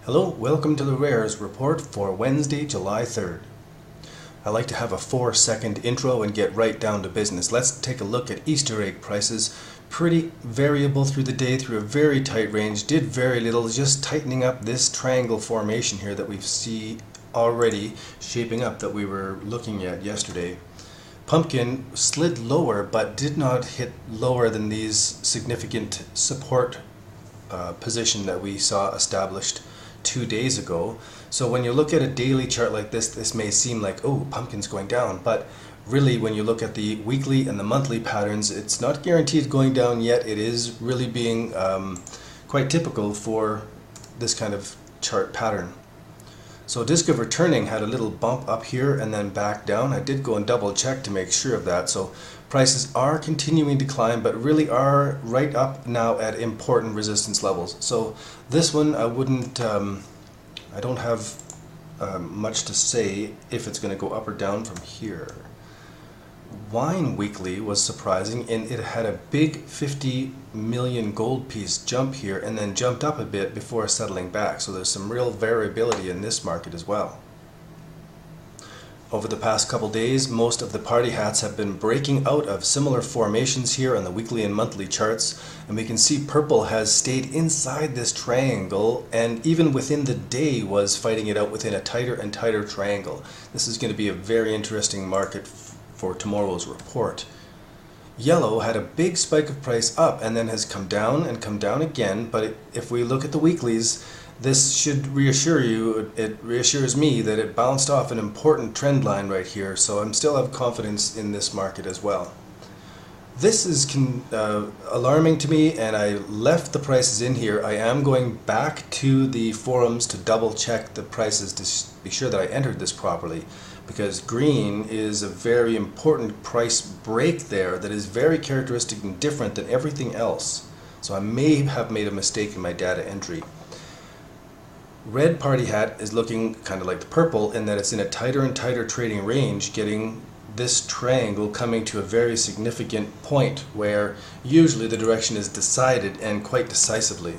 Hello, welcome to the Rares report for Wednesday, July 3rd. I like to have a 4-second intro and get right down to business. Let's take a look at Easter egg prices. Pretty variable through the day, through a very tight range. Did very little, just tightening up this triangle formation here that we see already shaping up that we were looking at yesterday. Pumpkin slid lower but did not hit lower than these significant support position that we saw established 2 days ago. So when you look at a daily chart like this may seem like, oh, pumpkin's going down, but really when you look at the weekly and the monthly patterns, it's not guaranteed going down yet. It is really being quite typical for this kind of chart pattern. So Disk of Returning had a little bump up here and then back down. I did go and double check to make sure of that. So prices are continuing to climb, but really are right up now at important resistance levels. So this one I wouldn't, I don't have much to say if it's going to go up or down from here. Wine Weekly was surprising, and it had a big 50 million gold piece jump here and then jumped up a bit before settling back. So there's some real variability in this market as well. Over the past couple days, most of the party hats have been breaking out of similar formations here on the weekly and monthly charts, and we can see purple has stayed inside this triangle and even within the day was fighting it out within a tighter and tighter triangle. This is going to be a very interesting market for tomorrow's report. Yellow had a big spike of price up and then has come down and come down again, but if we look at the weeklies, this should reassure you, it reassures me that it bounced off an important trend line right here, so I still have confidence in this market as well. This is alarming to me, and I left the prices in here. I am going back to the forums to double check the prices to be sure that I entered this properly, because green is a very important price break there that is very characteristic and different than everything else. So I may have made a mistake in my data entry. Red party hat is looking kind of like the purple in that it's in a tighter and tighter trading range, getting this triangle coming to a very significant point where usually the direction is decided and quite decisively.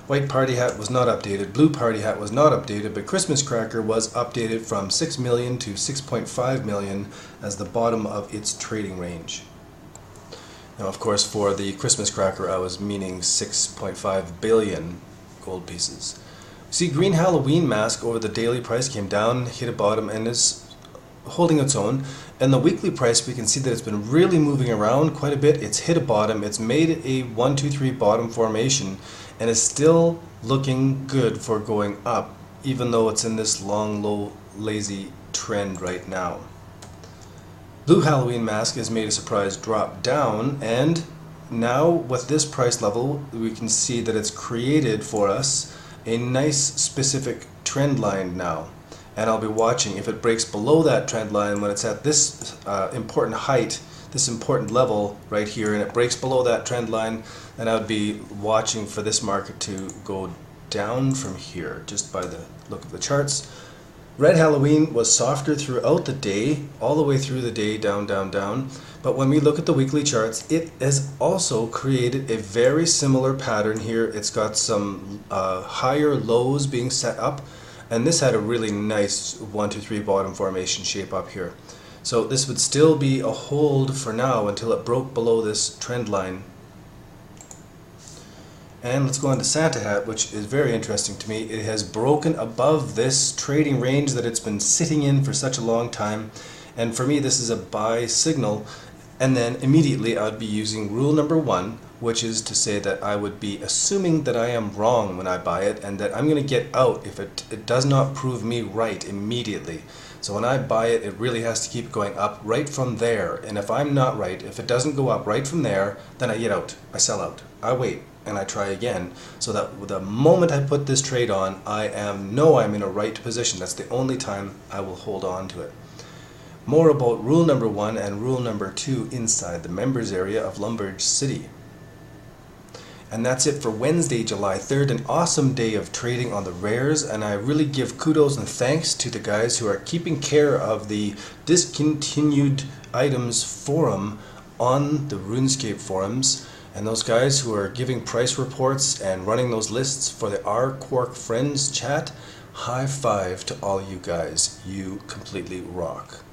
White party hat was not updated, blue party hat was not updated, but Christmas cracker was updated from 6 million to 6.5 million as the bottom of its trading range. Now of course for the Christmas cracker I was meaning 6.5 billion gold pieces. See, green Halloween mask over the daily price came down, hit a bottom, and is holding its own. And the weekly price, we can see that it's been really moving around quite a bit. It's hit a bottom, it's made a 1, 2, 3 bottom formation, and is still looking good for going up, even though it's in this long, low, lazy trend right now. Blue Halloween mask has made a surprise drop down, and now with this price level, we can see that it's created for us a nice specific trend line now, and I'll be watching if it breaks below that trend line when it's at this important height, this important level right here, and it breaks below that trend line, then I would be watching for this market to go down from here just by the look of the charts. Red Halloween was softer throughout the day, all the way through the day, down, down, down. But when we look at the weekly charts, it has also created a very similar pattern here. It's got some higher lows being set up, and this had a really nice 1, 2, 3 bottom formation shape up here. So this would still be a hold for now until it broke below this trend line. And let's go on to Santa Hat, which is very interesting to me. It has broken above this trading range that it's been sitting in for such a long time. And for me, this is a buy signal. And then immediately I would be using rule number 1, which is to say that I would be assuming that I am wrong when I buy it and that I'm going to get out if it does not prove me right immediately. So when I buy it, it really has to keep going up right from there. And if I'm not right, if it doesn't go up right from there, then I get out. I sell out. I wait. And I try again, so that the moment I put this trade on, I know I'm in a right position. That's the only time I will hold on to it. More about rule number 1 and rule number 2 inside the members area of Lumbridge City. And that's it for Wednesday, July 3rd, an awesome day of trading on the rares, and I really give kudos and thanks to the guys who are keeping care of the discontinued items forum on the Runescape forums. And those guys who are giving price reports and running those lists for the Our Quark Friends chat, high five to all you guys. You completely rock.